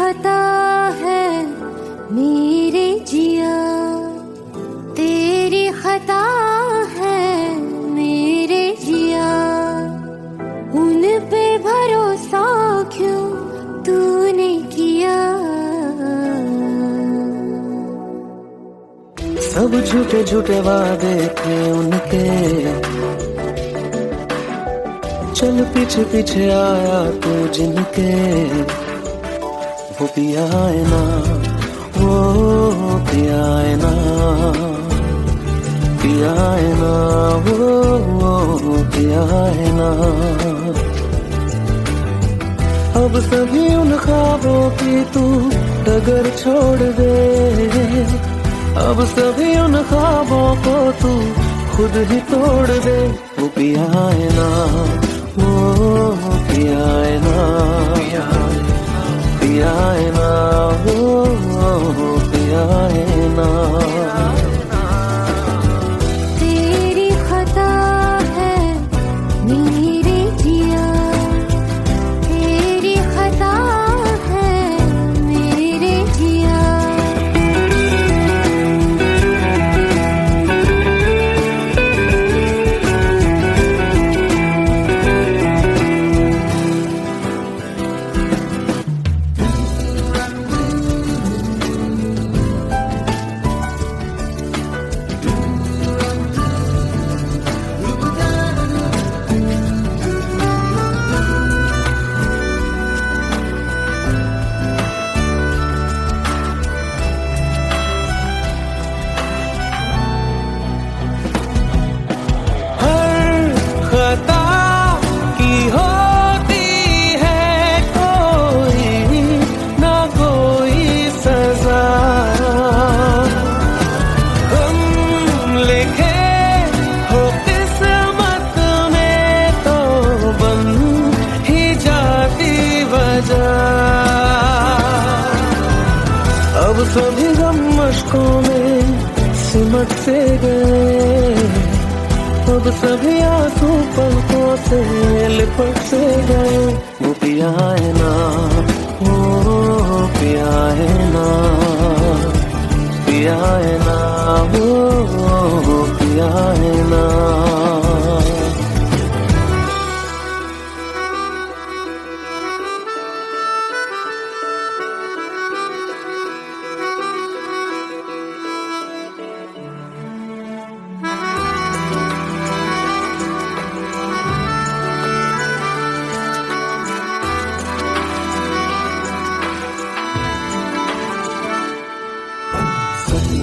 खता है मेरे जिया, तेरी खता है मेरे जिया, उन पे भरोसा क्यों तूने किया। सब झूठे झूठे वादे थे उनके, चल पीछे पीछे आया तू जिनके, वो पिया है ना, वो पिया है ना, पिया है ना, वो पिया है ना। अब सभी उन ख्वाबों की तू डगर छोड़ दे, अब सभी उन ख्वाबों को तू खुद ही तोड़ दे। वो पिया है ना, वो पिया है ना, पिया है ना, वो पिया है ना। तेरी खता है मेरे जिया, तेरी खता है मेरे जिया। अब सभी गम मशकों में सिमट से गए, अब सभी आंसू पलकों से लिपट से गए। वो पिया है ना, वो पिया है ना, पिया है ना, वो पिया है ना।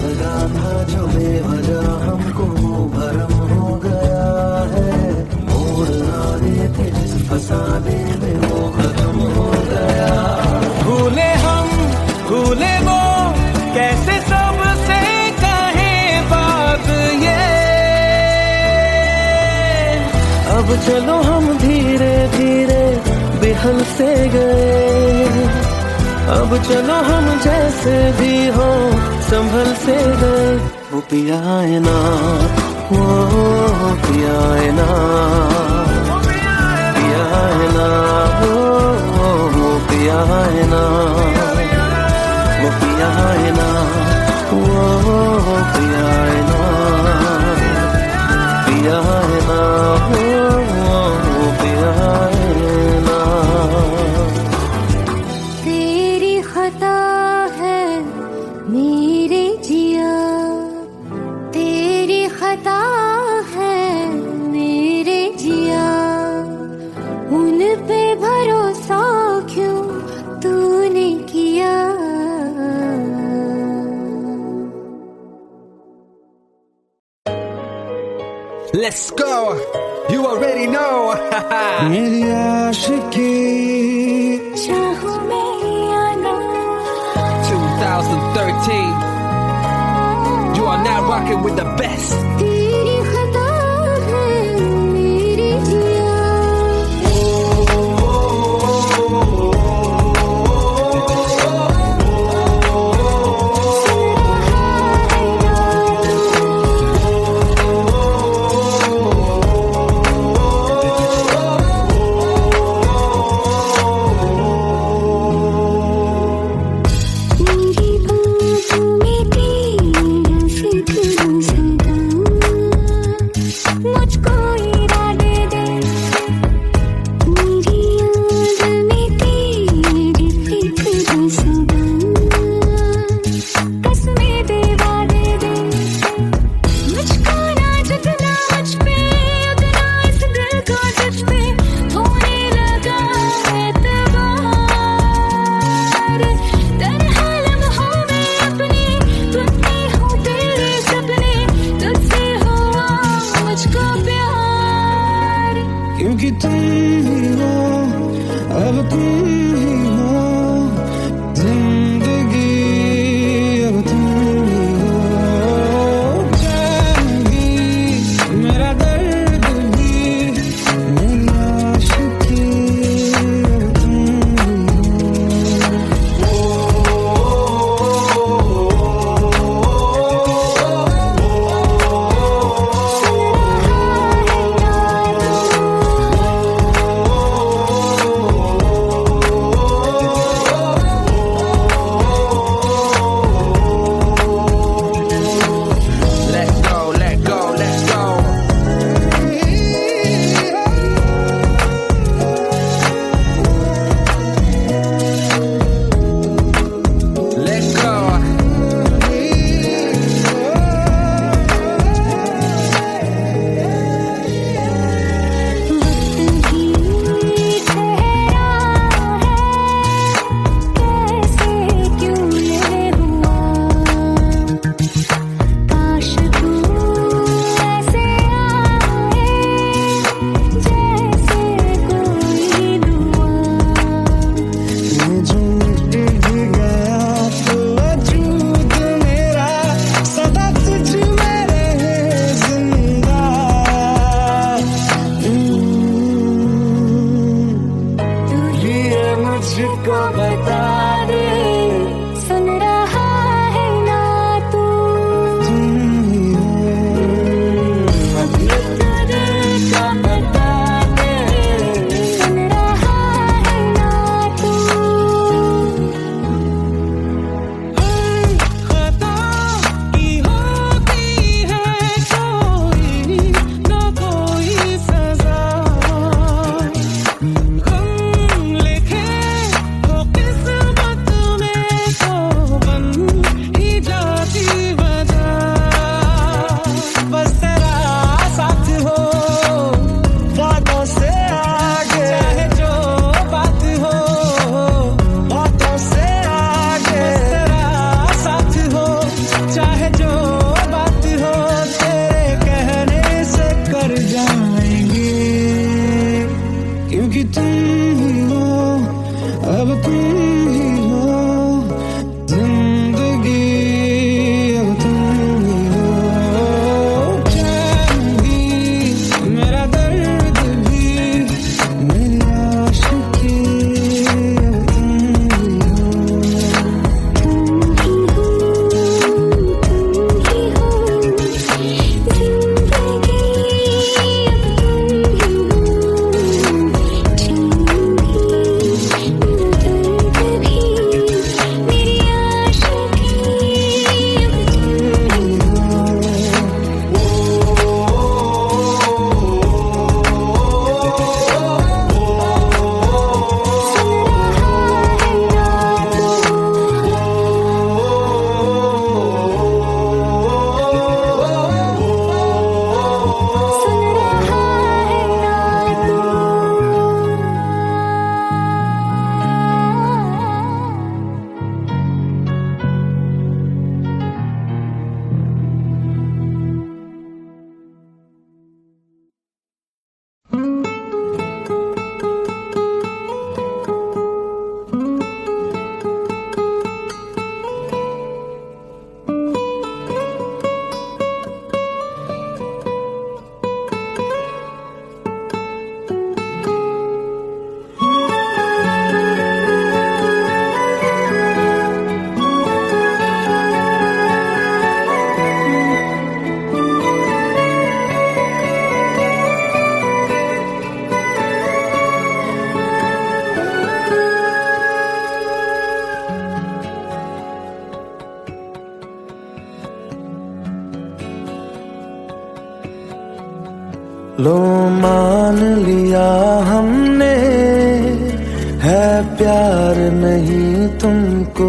लगा था जो बेवजह हमको भरम हो गया है, मोड़ आने थे जिस फसाने में वो खत्म हो गया। भूले हम भूले वो कैसे सबसे कहें बात ये, अब चलो हम धीरे धीरे बिहल से गए, अब चलो हम जैसे भी हो संभल से गए। वो पिया है ना, वो पिया है ना, पिया है ना, वो पिया है ना, वो पिया है ना, वो पिया है ना, पिया है ना, वो पिया है ना। तेरी खता है मेरे जिया, तेरी खता है मेरे जिया, उन पे भरोसा क्यों तूने किया। Let's go, you already know. मेरी आशिकी चाहूं मैं या ना, 2013, you are now rocking with the best. तेरी खता है मेरे जिया। तुम ही हो जिंदगी, अब तुम ही हो चैन भी, मेरा दर्द भी, मेरी आशिकी, अब तुम ही हो। Let go, let go, let go. Let go. वक्त ही ठहरा है, कैसे क्यों ये हुआ, काश तू ऐसे आए जैसे कोई दुआ। मैं जो मिट भी गया तो वजूद मेरा सदा तुझ में रहे जिंदा। तू ये मुझको बता दे, सुन रहा है ना तू, तुम ही हो अब ये तुझे का बता दे, सुन रहा है ना तू। खता की होती है कोई ना कोई सजा, गम लिखे हो किस्मत में तो बन ही जाती वजह। बस तेरा साथ हो बातों से आगे, चाहे जो बात हो बातों से आगे। बस तेरा साथ हो चाहे जो बात हो, तेरे कहने से कर जाएंगे, क्योंकि तुम ही हो अब तुम ही हो जिंदगी, अब तुम ही हो चैन भी, मेरा दर्द भी, मेरी आशिकी, अब तुम ही हो। तुम ही हो, तुम ही हो जिंदगी, अब तुम ही हो चैन भी, मेरा दर्द भी, मेरी आशिकी, अब तुम ही हो। सुन रहा है ना तू। लो मान लिया हमने है प्यार नहीं तुमको,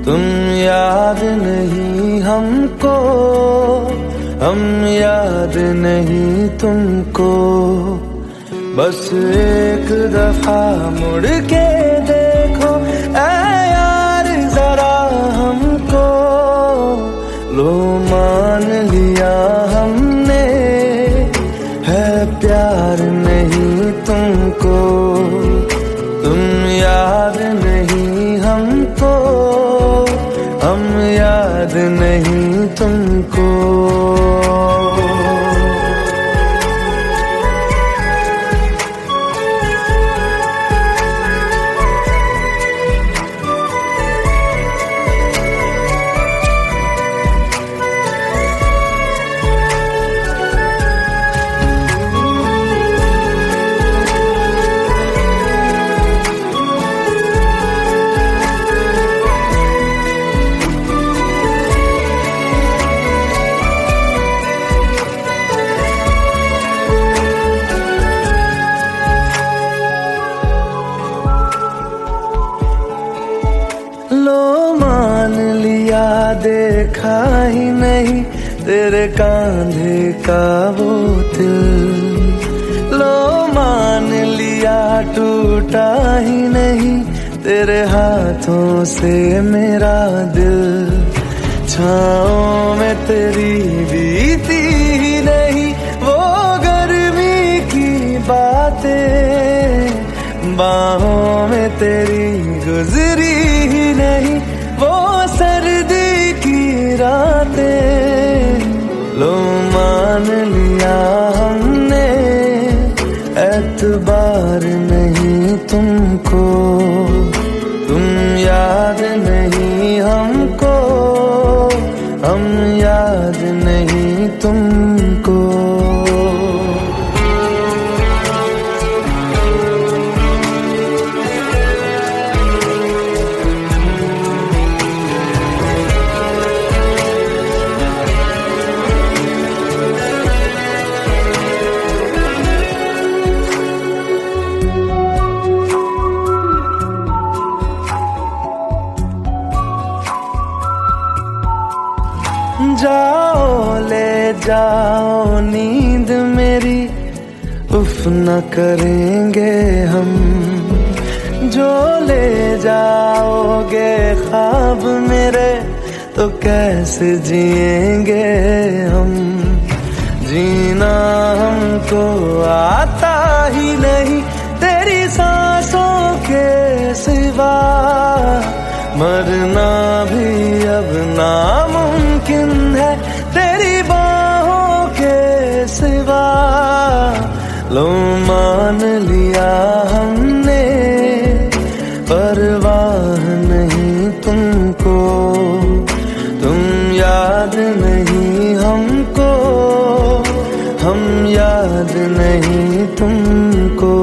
तुम याद नहीं हमको, हम याद नहीं तुमको। बस एक दफा मुड़ के देखो ऐ यार जरा हमको। लो मान लिया हमने है प्यार नहीं तुमको, देखा ही नहीं तेरे कांधे का वो दिल। लो मान लिया टूटा ही नहीं तेरे हाथों से मेरा दिल। छाँव में तेरी बीती ही नहीं वो गर्मी की बातें, बाहों में तेरी गुजरी ही नहीं वो सर्दी की रातें। लो मान लिया हमने एतबार नहीं तुमको, तुम याद नहीं हमको, हम याद नहीं तुमको। जाओ ले जाओ नींद मेरी, उफ न करेंगे हम। जो ले जाओगे ख्वाब मेरे तो कैसे जिएंगे हम। जीना हमको आता ही नहीं तेरी सांसों के सिवा, मरना भी अब नामुमकिन है तेरी बाहों के सिवा। लो मान लिया हमने परवाह नहीं तुमको, तुम याद नहीं हमको, हम याद नहीं तुमको।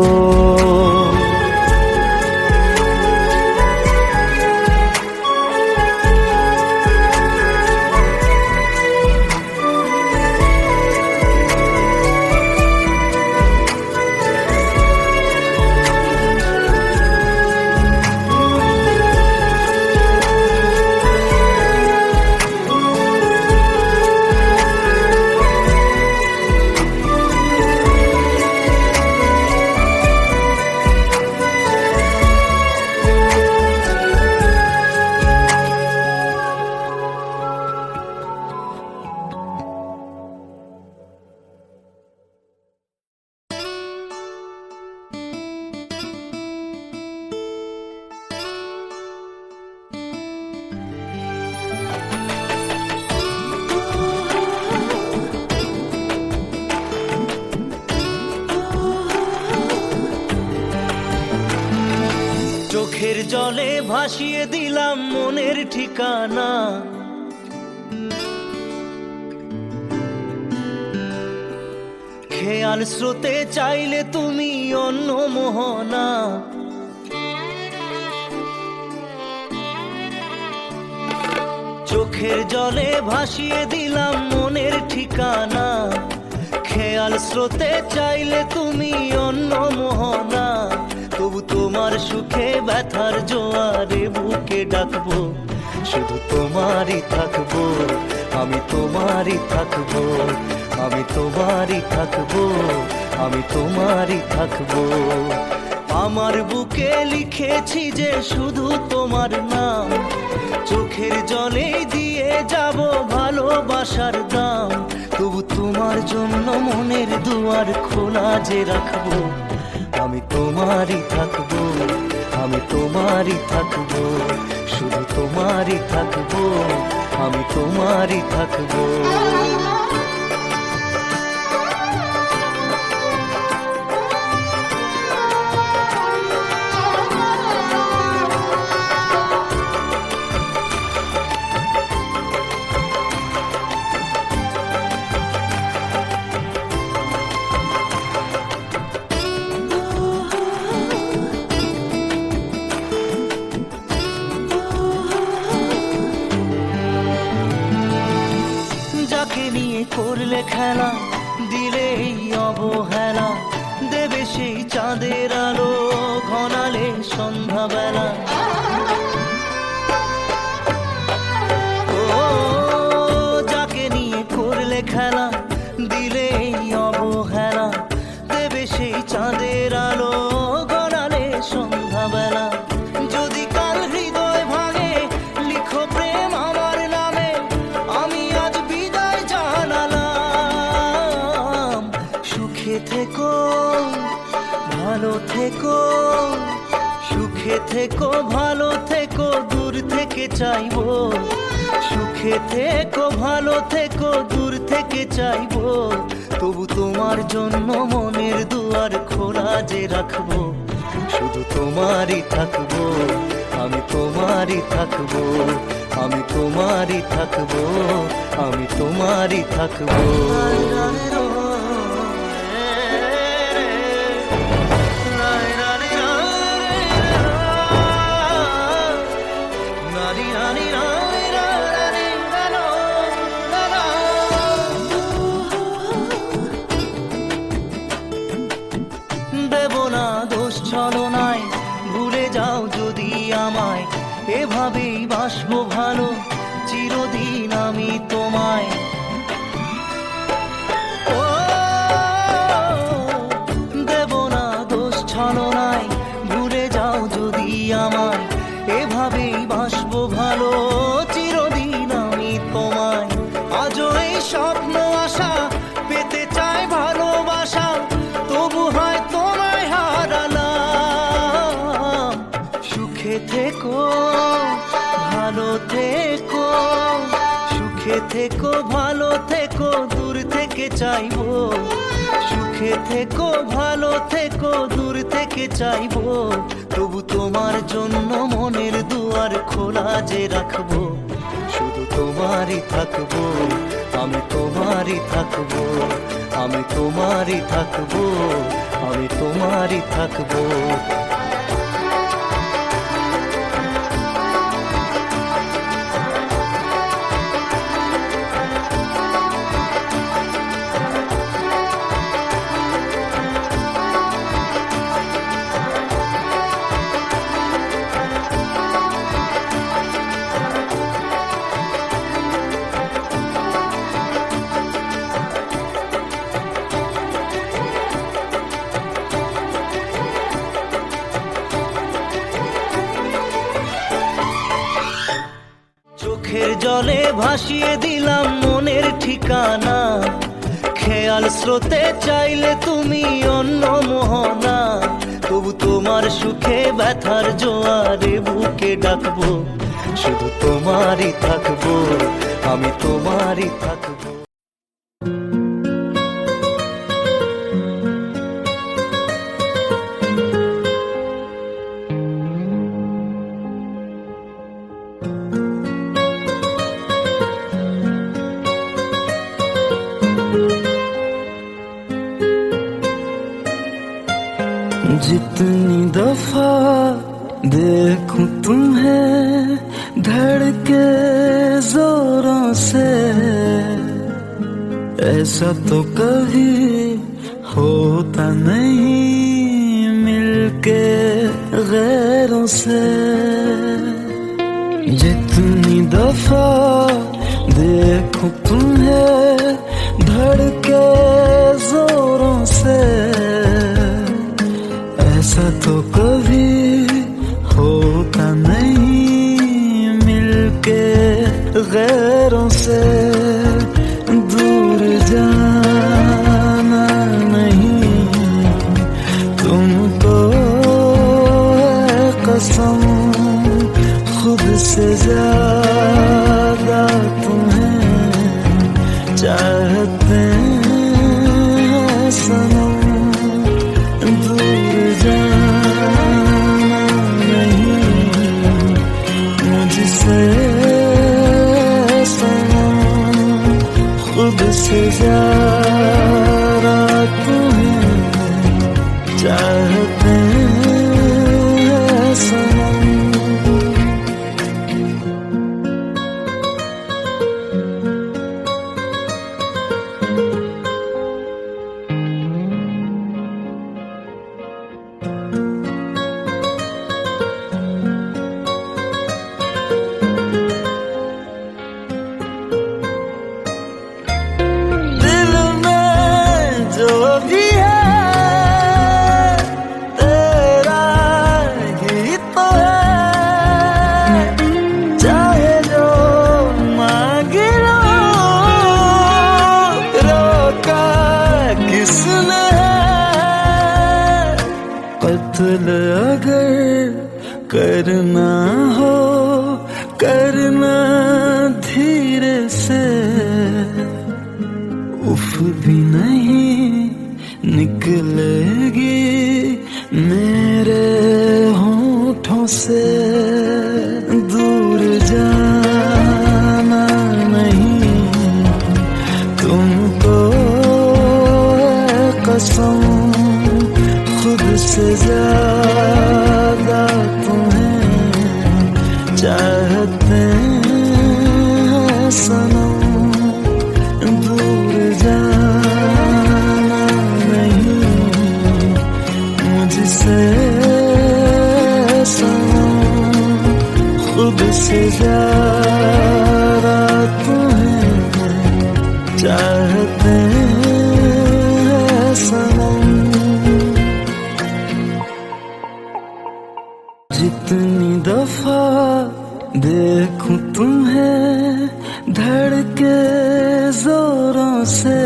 চোখের জলে ভাসিয়ে দিলাম মনের ঠিকানা, খেয়াল স্রোতে চাইলে তুমি অন্য মোহনা। চোখের জলে ভাসিয়ে দিলাম মনের ঠিকানা, খেয়াল স্রোতে চাইলে তুমি অন্য মোহনা। তবু তোমার সুখে ব্যথার জোয়ারে বুকে ডাকবো, শুধু তোমারই থাকবো, আমি তোমারই থাকবো, আমি তোমারই থাকবো, আমি তোমারই থাকবো। আমার বুকে লিখেছি যে শুধু তোমার নাম, চোখের জলে দিয়ে যাব ভালোবাসার দাম। তবু তোমার জন্য মনের দুয়ার খোলা যে রাখবো, আমি তোমারই থাকবো, আমি তোমারই থাকবো, শুধু তোমারই থাকবো, আমি তোমারই থাকবো। করলে খেলা দিলে অবহেলা, দেবে সেই চাঁদের আলো ঘনালে সন্ধ্যাবেলা। ও সুখে থেকো ভালো থেকো দূর থেকে চাইবো, সুখে থেকো ভালো থেকো দূর থেকে চাইবো, তবু তোমার জন্য মনের দুয়ার খোলা যে রাখবো, শুধু তোমারই থাকবো, আমি তোমারই থাকবো, আমি তোমারই থাকবো, আমি তোমারই থাকবো। দেব না দোষ ছলনায়, ভুলে যাও যদি আমায়, এভাবেই বাসবো ভালো চিরদিন আমি তোমায়। ও দেব না দোষ ছলনায়, ভুলে যাও যদি আমায়, এভাবেই বাসবো ভালো চিরদিন আমি তোমায়। আজও এই স্বপ্ন আশা পেতে চাই ভালোবাসা, তবু হয় তোমায় হারালাম। সুখে থেকো ভালো থেকো, সুখে থেকো ভালো থেকো দূর থেকে চাইবো, সুখে থেকো ভালো থেকো দূর থেকে চাইবো, তবু তোমার জন্য মনের দুয়ার খোলা যে রাখবো, শুধু তোমারই থাকবো, আমি তোমারই থাকবো, আমি তোমারই থাকবো, আমি তোমারই থাকবো। চোখের জলে ভাসিয়ে দিলাম মনের ঠিকানা, খেয়াল স্রোতে চাইলে তুমি অন্য মোহনা, তবু তোমার সুখে ব্যথার জোয়ারে বুকে ডাকবো, শুধু তোমারই থাকবো, আমি তোমারই থাকবো। जितनी दफा देखूं तुम्हें धड़के जोरों से, ऐसा तो कभी होता नहीं मिलके गैरों से। जितनी दफा देखूं तुम्हें धड़के जोरों से, ऐसा तो कभी होता नहीं मिलके गैरों से। दूर जाना नहीं तुमको है कसम, खुद से ज्यादा तुम्हें चाहते हैं सनम। दूर जाना नहीं मुझसे सनम, खुद से ज्यादा तुम्हें चाहते हैं सनम। कत्ल अगर करना हो करना धीरे से, उफ भी नहीं निकलेगी मेरे होठों से। दूर जाना नहीं तुमको कसम, खुद से ज्यादा तुम्हें चाहते हैं सनम। दूर जाना नहीं मुझसे सनम, खुद से ज्यादा तुम्हें चाहते हैं सनम। जितनी दफा देखूं तुम्हें धड़के जोरों से,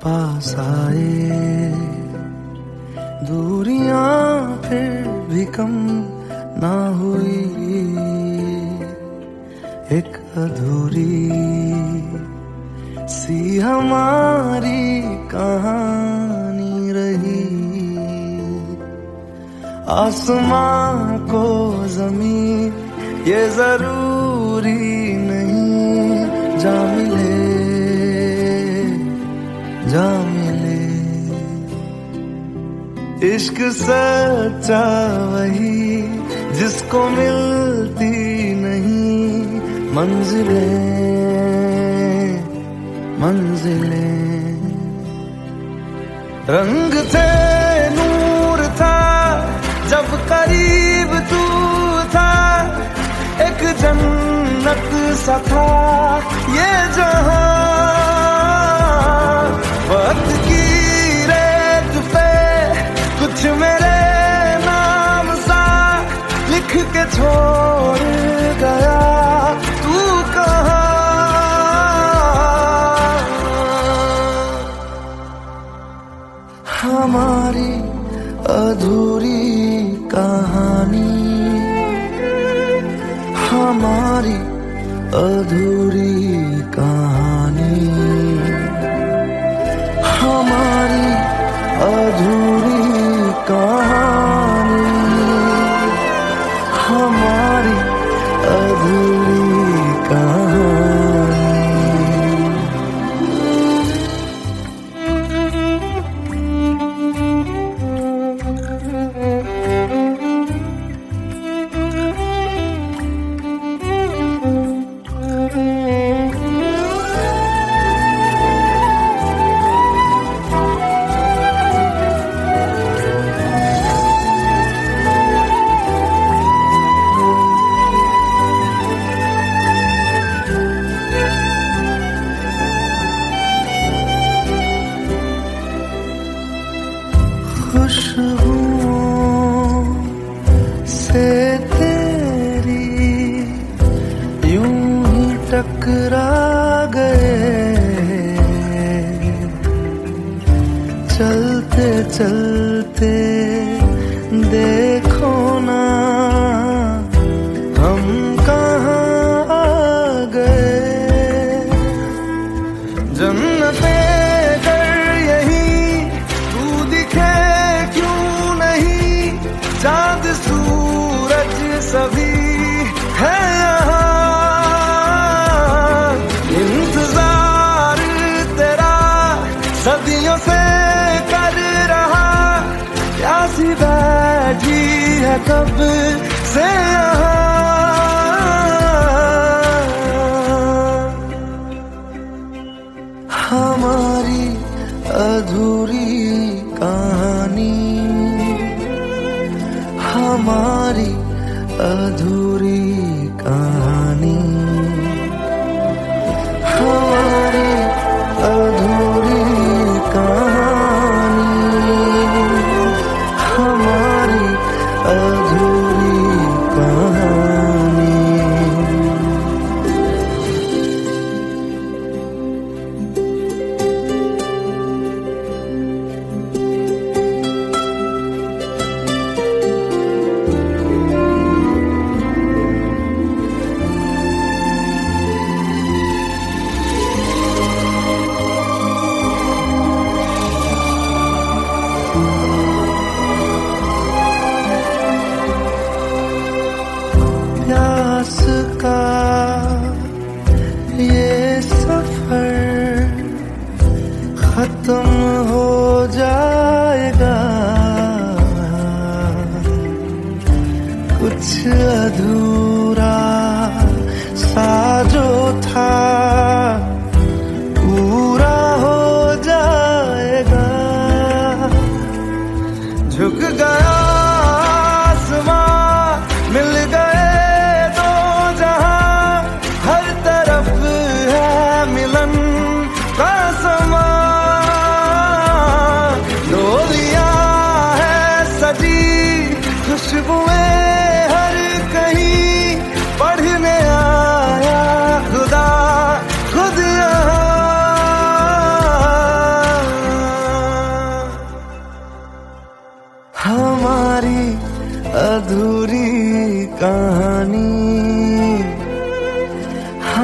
पास आए दूरियां फिर भी कम ना हुई, एक अधूरी सी हमारी कहानी रही। आसमां को जमीन ये जरूरी नहीं, जा मिले जा मिले। इश्क सच्चा वही जिसको मिलती नहीं मंजिलें मंजिलें। रंग थे नूर था जब करीब तू था, एक जन्नत सा था ये जहां। वक्त की रेत पे कुछ मेरे नाम सा लिख के छोड़ गया, तू कहाँ। हमारी अधूरी कहानी, हमारी अधूरी कहानी, हमारी अधूरी कहानी, हमारी अधूरी कहानी। खुशबुओं से तेरी यूं ही टकरा गए, चलते चलते देखो ना हम कहाँ आ गए। जन्नते चाँद सूरज सभी है यहाँ, इंतजार तेरा सदियों से कर रहा, प्यासी बैठी है कब से यहाँ।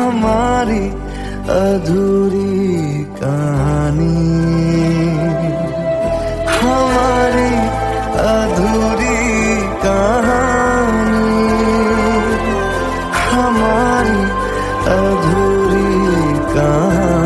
हमारी अधूरी कहानी, हमारी अधूरी कहानी, हमारी अधूरी कहानी।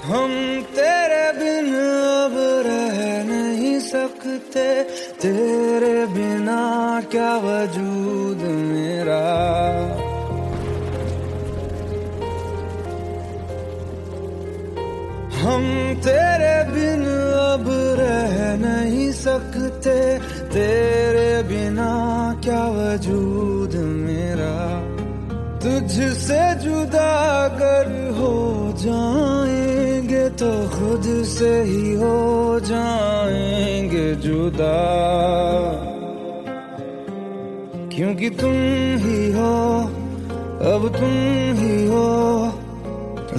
हम तेरे बिन अब रह नहीं सकते, तेरे बिना क्या वजूद मेरा। हम तेरे बिन अब रह नहीं सकते, तेरे बिना क्या वजूद मेरा। तुझसे जुदा अगर हो जाएंगे तो खुद से ही हो जाएंगे जुदा, क्योंकि तुम ही हो, अब तुम ही हो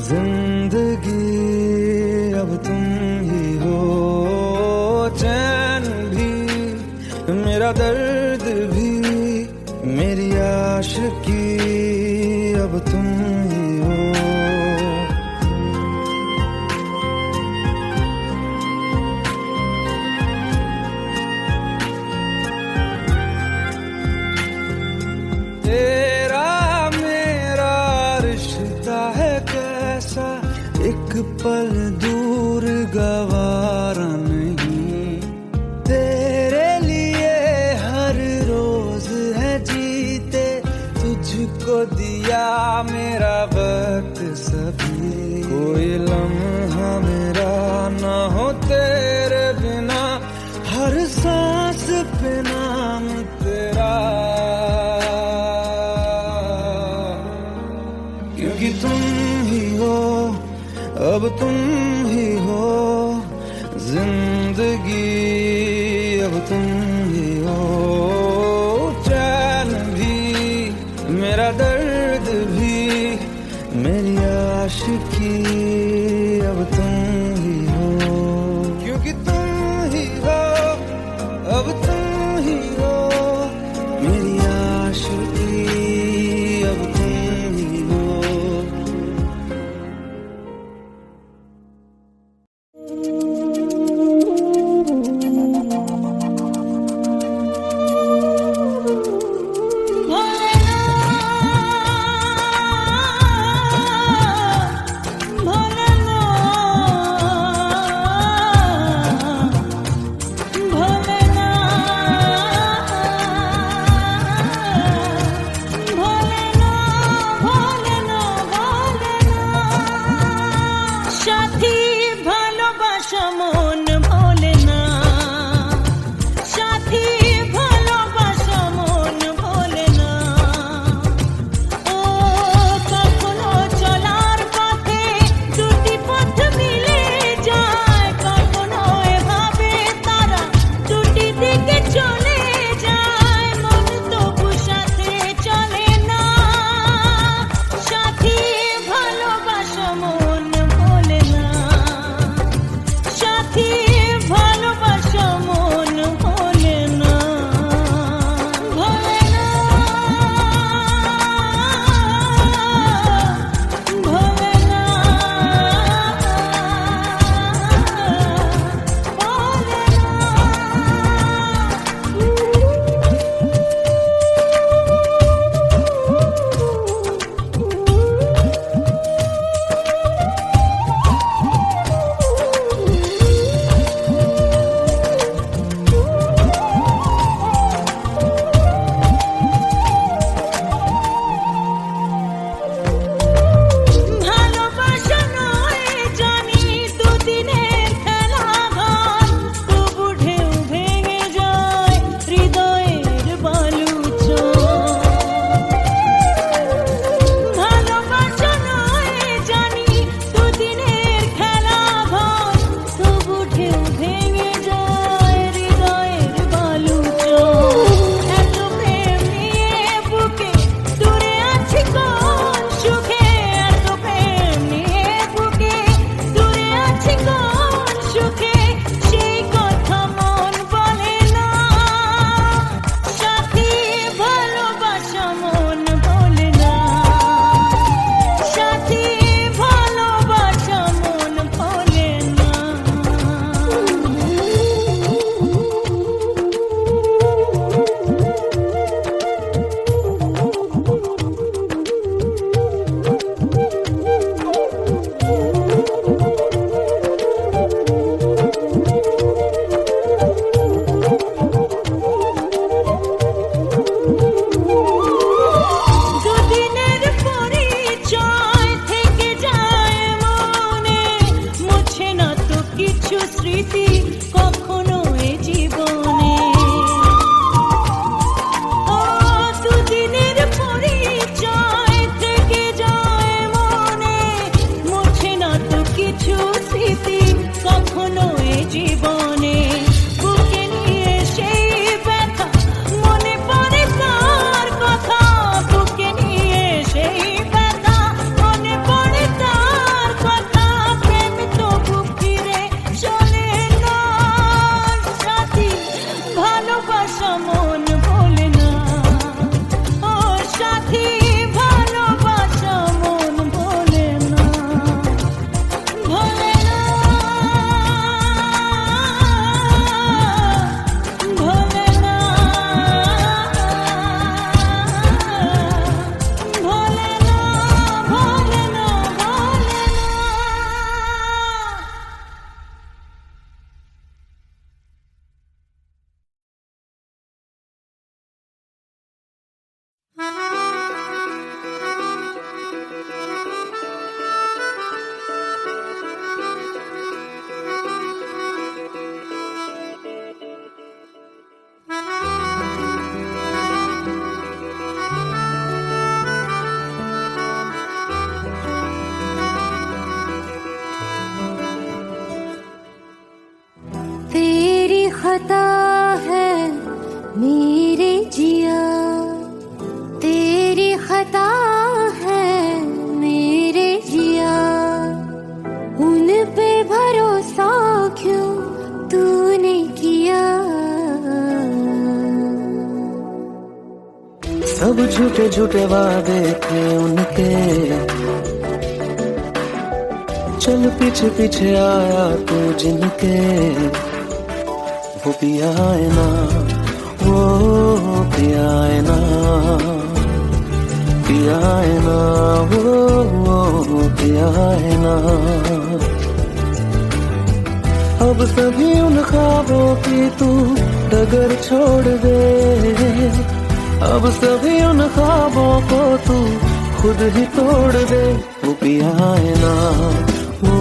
जिंदगी, अब तुम ही हो। चैन भी मेरा दर्द भी मेरी आशिकी, अब तुम ही हो। तेरा मेरा रिश्ता है कैसा, एक पल दूर गवारा नहीं। तेरे लिए हर रोज है जीते, तुझको दिया मेरा वक्त सभी। कोई लम्हा मेरा ना हो तेरे बिना, हर सांस पे नाम तेरा, क्योंकि तुम ही हो, अब तुम ही हो जिंदगी, अब तुम ही हो। चैन भी मेरा दर्द भी मेरी आशिकी, अब तुम ही हो, क्योंकि तुम ही हो, अब तुम ही हो मेरी आशिकी, अब तुम ही हो। भोलेनाथ खता है मेरे जिया, तेरी खता है मेरे जिया, उन पे भरोसा क्यों तूने किया। सब झूठे झूठे वादे थे उनके, चल पीछे पीछे आया तू जिनके, वो पिया है ना, वो पिया है ना, पिया है ना, वो पिया है ना। अब सभी उन ख्वाबों की तू डगर छोड़ दे, अब सभी उन ख्वाबों को तू खुद ही तोड़ दे। वो पिया है ना, वो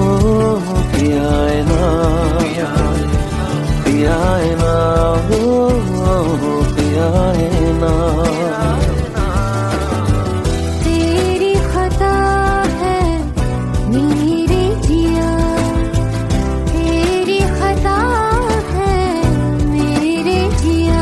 पिया है ना, पिया है ना, वो पिया है ना। तेरी खता है मेरे जिया, तेरी खता है मेरे जिया।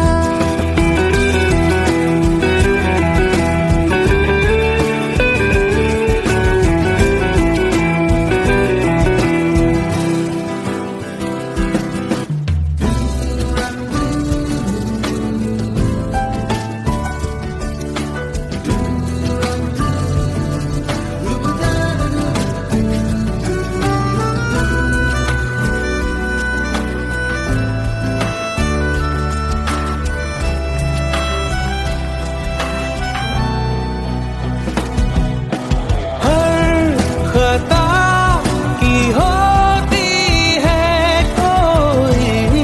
खता की होती है कोई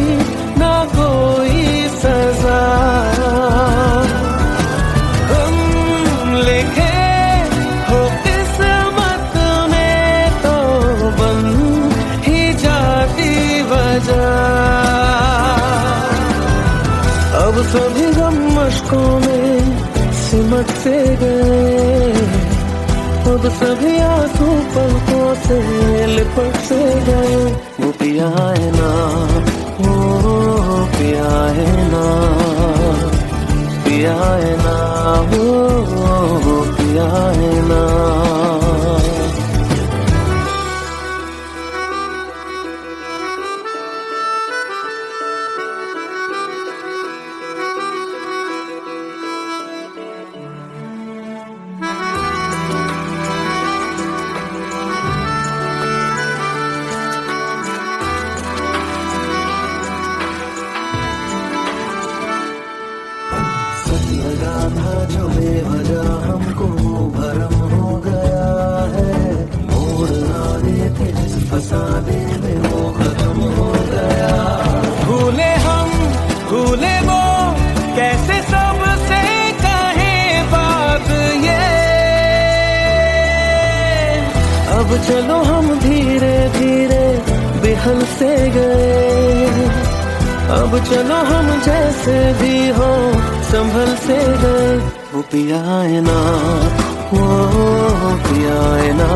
ना कोई सजा, हम लिखे हो किस्मत में तो बन ही जाती वजह। अब सभी गम मशकों में सिमट से गए, अब सभी आंसू पलकों से लिपट से गए। वो पिया है ना, वो पिया है ना, पिया है ना, वो पिया है ना। लगा था जो बेवजह हमको वो भरम हो गया है, मोड़ ना देते जिस फसाने में वो खत्म हो गया। भूले हम भूले वो कैसे सबसे कहे बात ये, अब चलो हम धीरे धीरे बेहल से गए, अब चलो हम जैसे भी हो संभल से गए। वो पिया है ना, वो पिया है ना,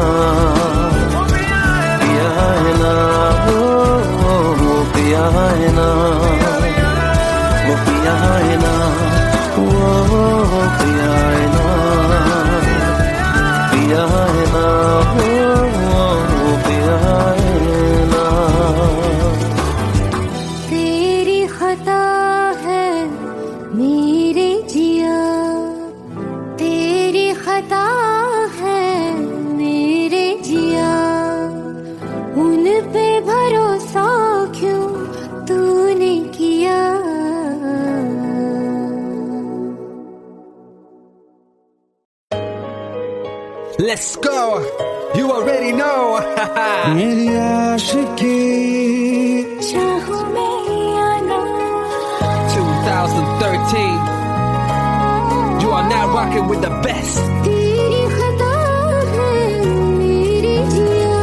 पिया है ना, वो पिया है ना, वो पिया है ना, वो पिया है ना, पिया है ना, वो पिया है ना। तेरी खता है मेरे जिया, तेरी खता है मेरे जिया, उन पे भरोसा क्यों तूने किया। Let's go. You already know. मेरी आशिकी चाहूं मैं या ना, 2013. You are now rocking with the best. तेरी खता है मेरे जिया।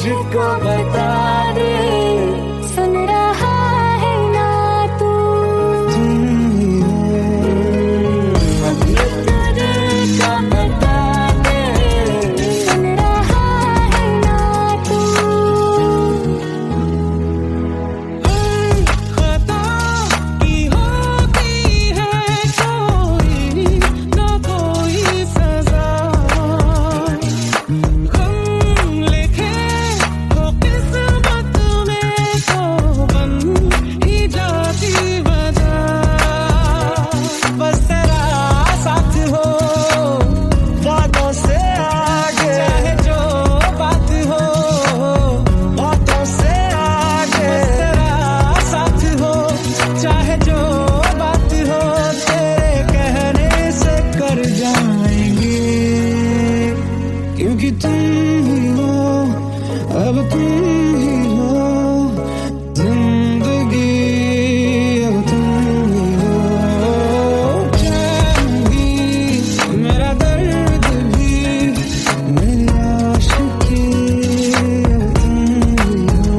मुझको बता दे, सुन रहा है ना तू? तुम ही हो अपनी तरह का बता दे, सुन रहा है ना तू? खता की होती है कोई ना कोई सजा, गम लिखे तो किस्मत में तो बन ही जाती वजह। बस तेरा साथ हो बातों से आगे, चाहे जो बात हो बातों से आगे। बस तेरा साथ हो चाहे जो बात हो, तेरे कहने से कर जाएंगे, क्योंकि तुम ही हो, अब तुम ही हो जिंदगी, अब तुम ही हो चैन भी, मेरा दर्द भी, मेरी आशिकी, अब तुम ही हो।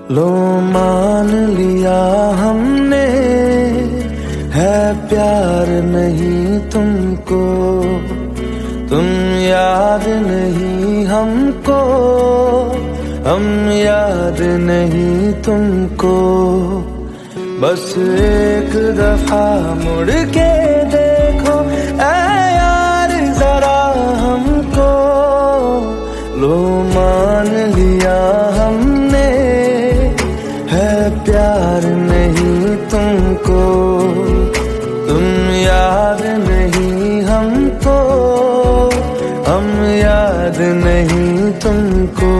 लो मान लिया हमने है प्यार नहीं तुमको, तुम याद नहीं हमको, हम याद नहीं तुमको। बस एक दफा मुड़ के देखो ऐ यार जरा हमको, लो मान लिया हमने है प्यार नहीं तुमको, तुम याद नहीं हमको, हम याद नहीं तुमको।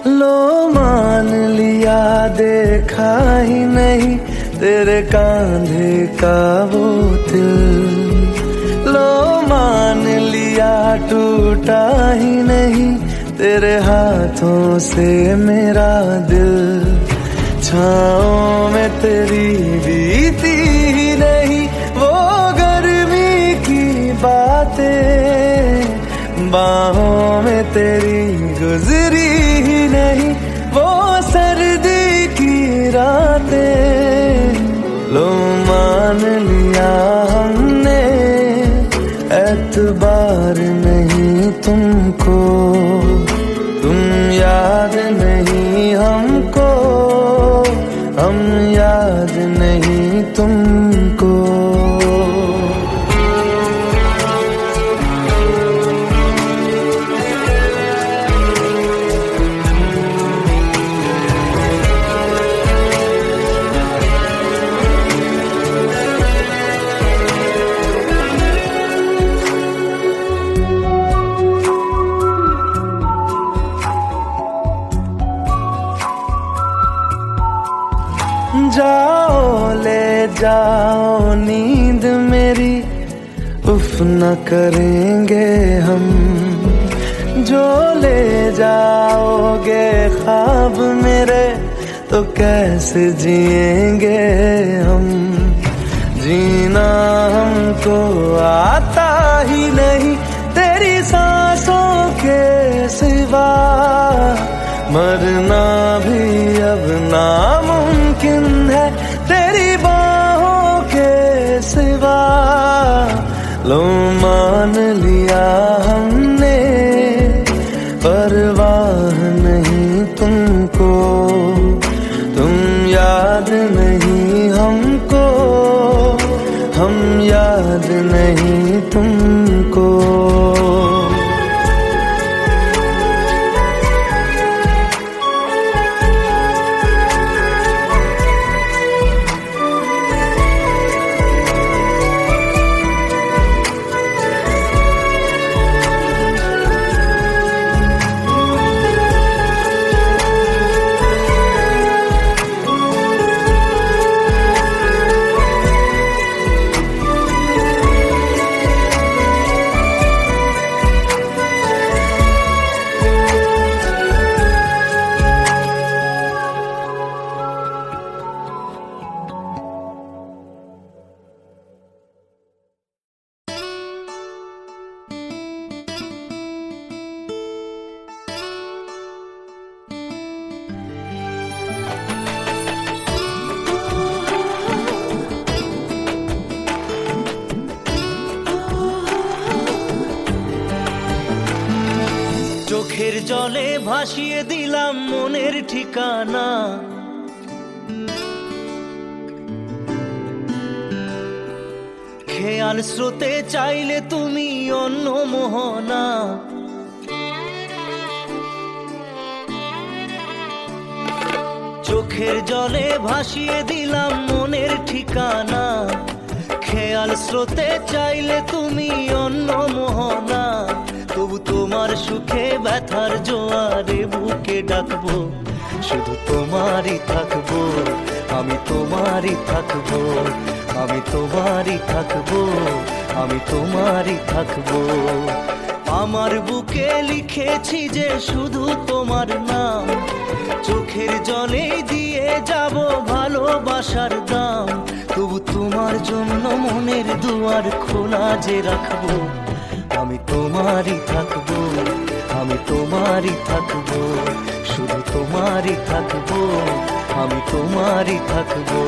लो मान लिया देखा ही नहीं तेरे कांधे का वो दिल, लो मान लिया टूटा ही नहीं तेरे हाथों से मेरा दिल। छाँव में तेरी बीती ही नहीं वो गर्मी की बातें, बाहों में तेरी गुजरी ही नहीं वो सर्दी की रातें। लो मान लिया हमने एतबार नहीं तुमको, तुम याद नहीं हमको, हम याद नहीं तुमको। जाओ ले जाओ नींद मेरी, उफ न करेंगे हम। जो ले जाओगे ख्वाब मेरे, तो कैसे जिएंगे हम। जीना हमको आता ही नहीं तेरी सांसों के सिवा, मरना भी अब नामुमकिन है तेरी बाहों के सिवा। लो मान लिया हमने, परवाह नहीं तुमको, तुम याद नहीं हमको, हम याद नहीं तुमको। চোখের জলে ভাসিয়ে দিলাম মনের ঠিকানা, খেয়াল স্রোতে চাইলে তুমি অন্য মোহনা। চোখের জলে ভাসিয়ে দিলাম মনের ঠিকানা, খেয়াল স্রোতে চাইলে তুমি অন্য মোহনা। তবু তোমার সুখে ব্যথার জোয়ারে বুকে ডাকবো, শুধু তোমারই থাকবো, আমি তোমারই থাকবো, আমি তোমারই থাকবো, আমি তোমারই থাকবো। আমার বুকে লিখেছি যে শুধু তোমার নাম, চোখের জলে দিয়ে যাব ভালোবাসার দাম। তবু তোমার জন্য মনের দুয়ার খোলা যে রাখবো, আমি তোমারই থাকবো, আমি তোমারই থাকবো, শুধু তোমারই থাকবো, আমি তোমারই থাকবো।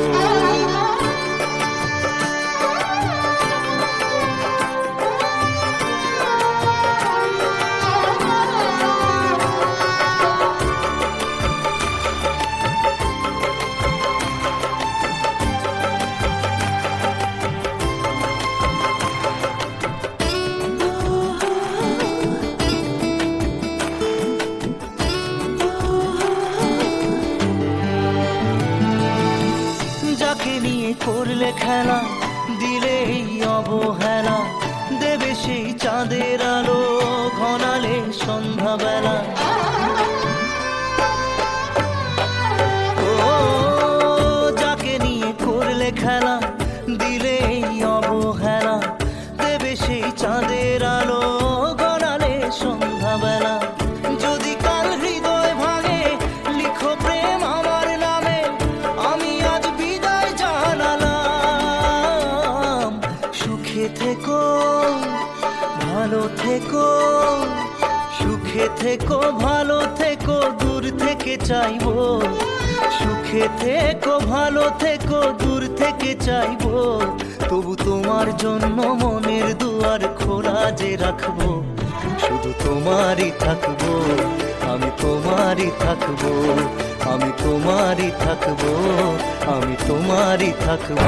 করলে খেলা দিলে এই অবহেলা, দেবে সেই চাঁদের আলো ঘনালে সন্ধ্যাবেলা। ও যাকে নিয়ে করলে খেলা দিলে এই অবহেলা, দেবে সেই চাঁদের আলো ঘনালে সন্ধ্যাবেলা। যদি কাল হৃদয় ভাঙে লিখো প্রেম আমার নামে, আমি আজ বিদায় জানালাম। সুখে থেকো ভালো থেকো, সুখে থেকো ভালো থেকো, দূর থেকে চাইবো সুখে থেকো ভালো থেকো দূর থেকে চাইবো, তবু তোমার জন্য মনের দুয়ার খোলা যে রাখবো। শুধু তোমারই থাকবো, আমি তোমারই থাকবো, আমি তোমারই থাকবো, আমি তোমারই থাকবো।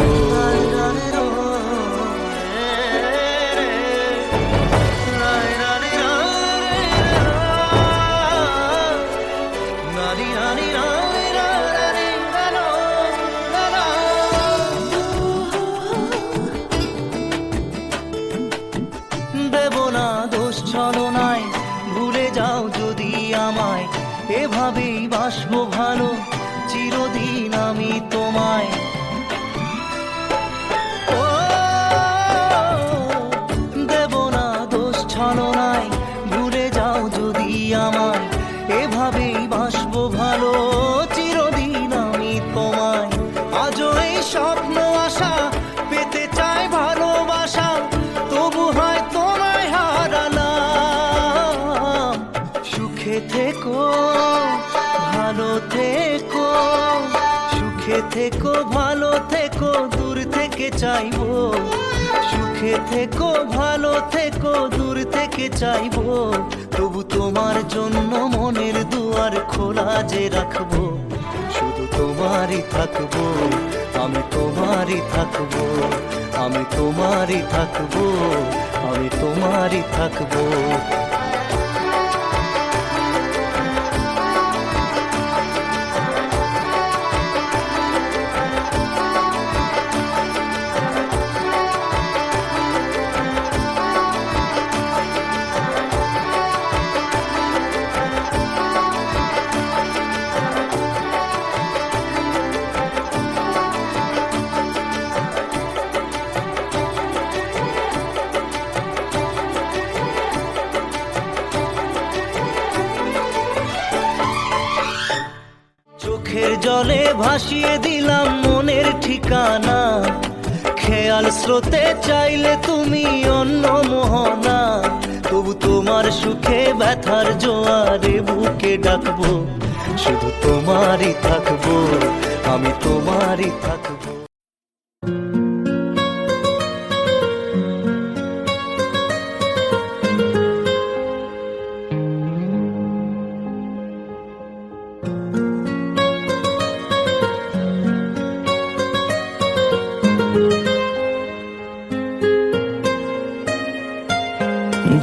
দেব না দোষ ছলনায়, ভুলে যাও যদি আমায়, এভাবেই বাসবো ভালো চিরদিন আমি তোমায়। ও দেব না দোষ ছলনায়, ভুলে যাও যদি আমায়, এভাবেই বাসবো ভালো চিরদিন আমি তোমায়। আজও এই স্বপ্ন আশা পেতে চাই ভালোবাসা, তবু হয় তোমায় হারালাম। সুখে থেকো ভালো থেকো, সুখে থেকো ভালো থেকো দূর থেকে চাইবো। সুখে থেকো ভালো থেকো দূর থেকে চাইবো, তবু তোমার জন্য মনের দুয়ার খোলা যে রাখবো। শুধু তোমারই থাকবো, আমি তোমারই থাকবো, আমি তোমারই থাকবো, আমি তোমারই থাকবো। চোখের জলে ভাসিয়ে দিলাম মনের ঠিকানা, খেয়াল স্রোতে চাইলে তুমি অন্য মোহনা। তবু তোমার সুখে ব্যথার জোয়ারে বুকে ডাকবো, শুধু তোমারই থাকবো, আমি তোমারই থাকবো।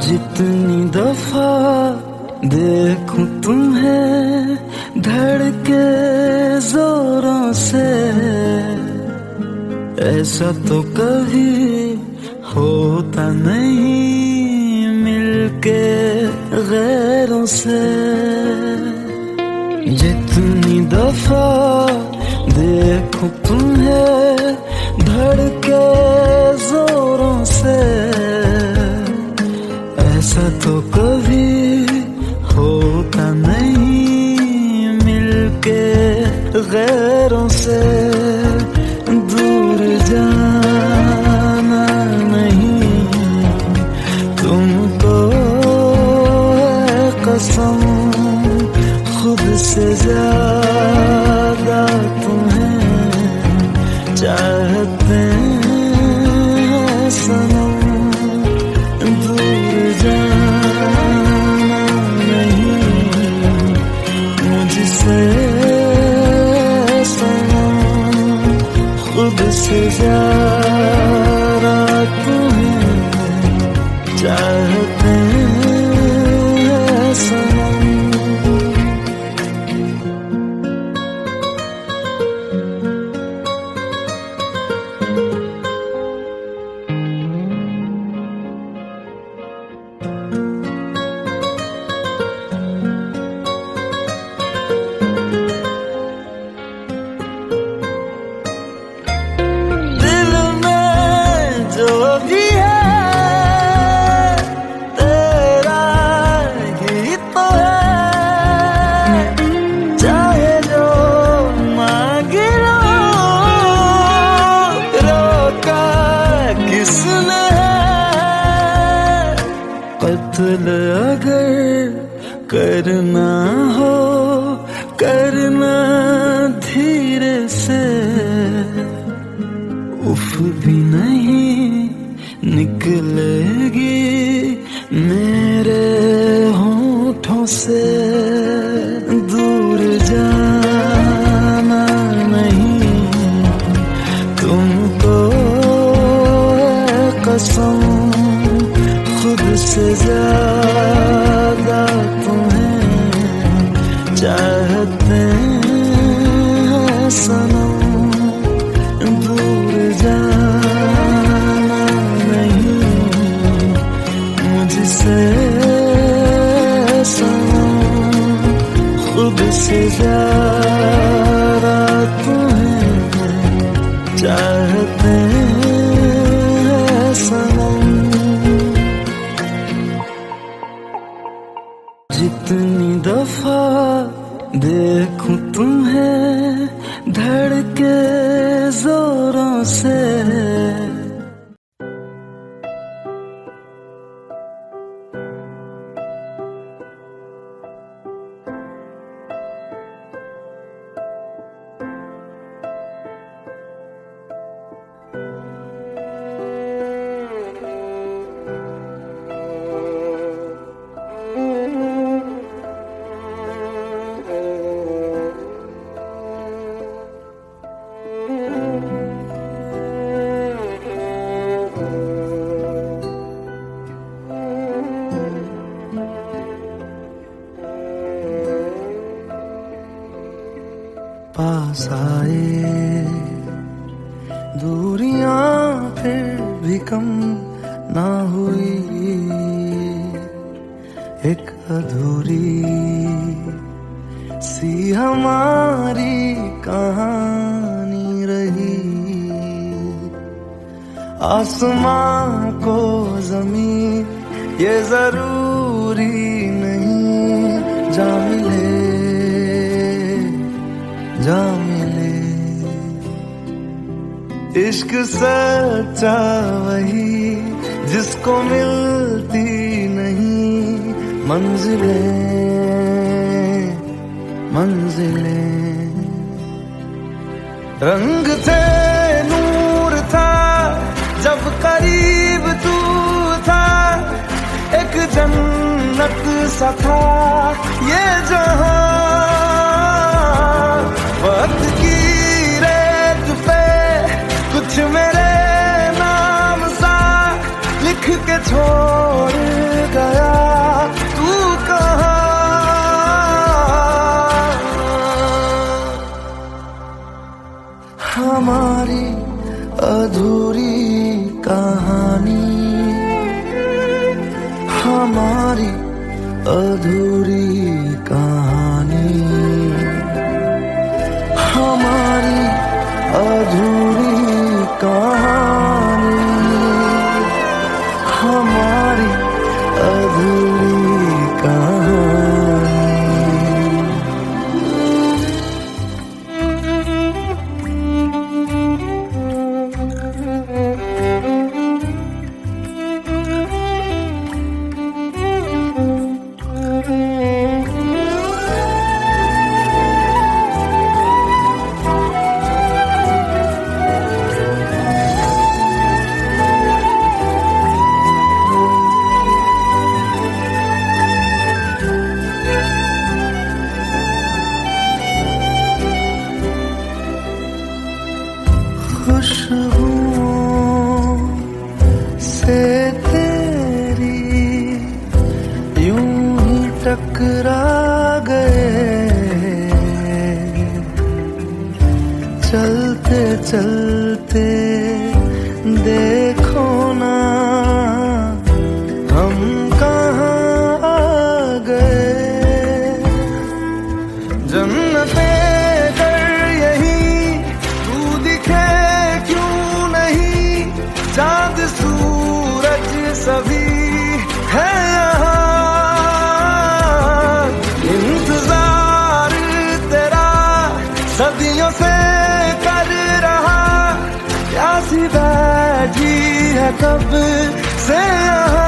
जितनी दफा देखूं तुम्हें धड़के जोरों से, ऐसा तो कभी होता नहीं मिलके गैरों से। जितनी दफा देखूं तुम्हें धड़के जोरों से, ऐसा तो कभी होता नहीं मिलके गैरों से। दूर जाना नहीं तुमको है कसम, खुद से ज्यादा तुम्हें चाहते हैं सनम। दूर जाना नहीं मुझसे सनम, खुद से ज्यादा तुम्हें चाहते हैं सनम। कत्ल अगर करना हो करना धीरे से, उफ भी नहीं निकलेगी मेरे होठों से। दूर जाना नहीं तुमको कसम, खुद से ज्यादा तुम्हें चाहते हैं सनम। दूर जाना नहीं मुझसे सनम, खुद से ज्यादा तुम्हें चाहते हैं सनम। जितनी दफा देखूं तुम्हें धड़के जोरों से, पास आए दूरियां फिर भी कम ना हुई, एक अधूरी सी हमारी कहानी रही। आसमां को जमीन ये जरूरी नहीं, जा मिले जा मिले। इश्क सच्चा वही जिसको मिलती नहीं मंजिलें मंजिलें। रंग थे नूर था जब करीब तू था, एक जन्नत सा था ये जहां। वक्त की रेत पे कुछ मेरे नाम सा लिख के छोड़ गया, तू कहाँ? हमारी अधूरी कहानी, हमारी अधूरी कहानी, हमारी अधूरी कहानी, हमारी अधूरी कहानी। खुशबुओं से तेरी यूं ही टकरा गए, चलते चलते देखो ना हम कहाँ आ गए। जन्नते चांद सूरज सभी है यहाँ, इंतजार तेरा सदियों से कर रहा, प्यासी बैठी है कब से यहाँ।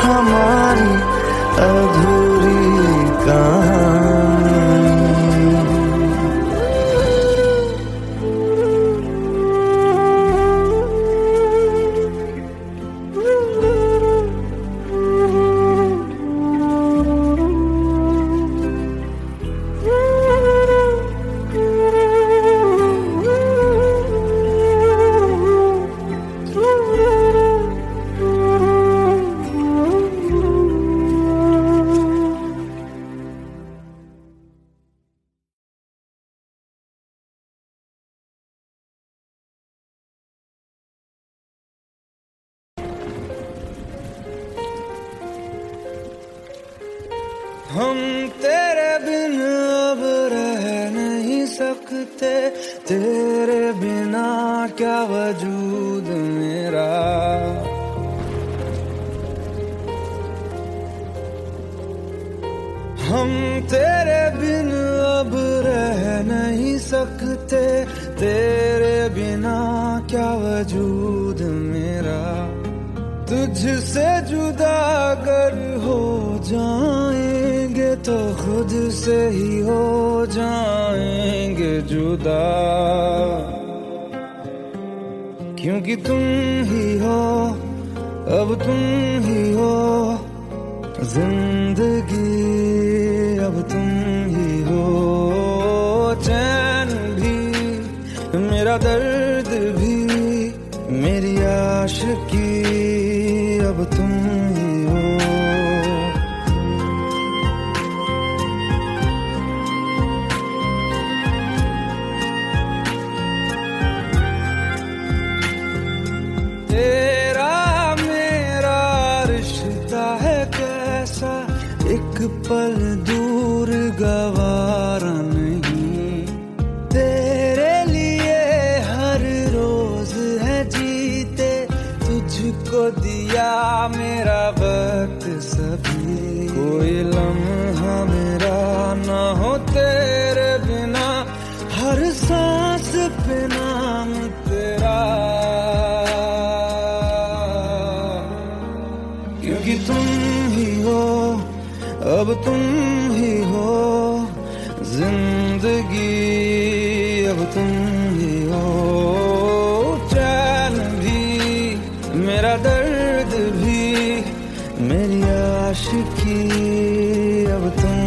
हमारी अधूरी कहानी। हम तेरे बिन अब रह नहीं सकते, तेरे बिना क्या वजूद मेरा। हम तेरे बिन अब रह नहीं सकते, तेरे बिना क्या वजूद मेरा। तुझसे जुदा अगर हो जाएंगे तो खुद से ही हो जाएंगे जुदा। क्योंकि तुम ही हो, अब तुम ही हो जिंदगी, अब तुम ही हो चैन भी, मेरा दर्द भी, मेरी आशिकी, अब तुम ही हो। तेरा मेरा रिश्ता है कैसा, एक पल दूर गवारा नहीं। तेरे लिए हर रोज है जीते, तुझको दिया मेरा वक्त सभी। कोई लम्हा मेरा ना हो तेरे बिना, हर सांस पे नाम तेरा। क्योंकि तुम ही हो, अब तुम ही हो जिंदगी, अब तुम ही हो चैन भी, मेरा दर्द भी, मेरी आशिकी, अब तुम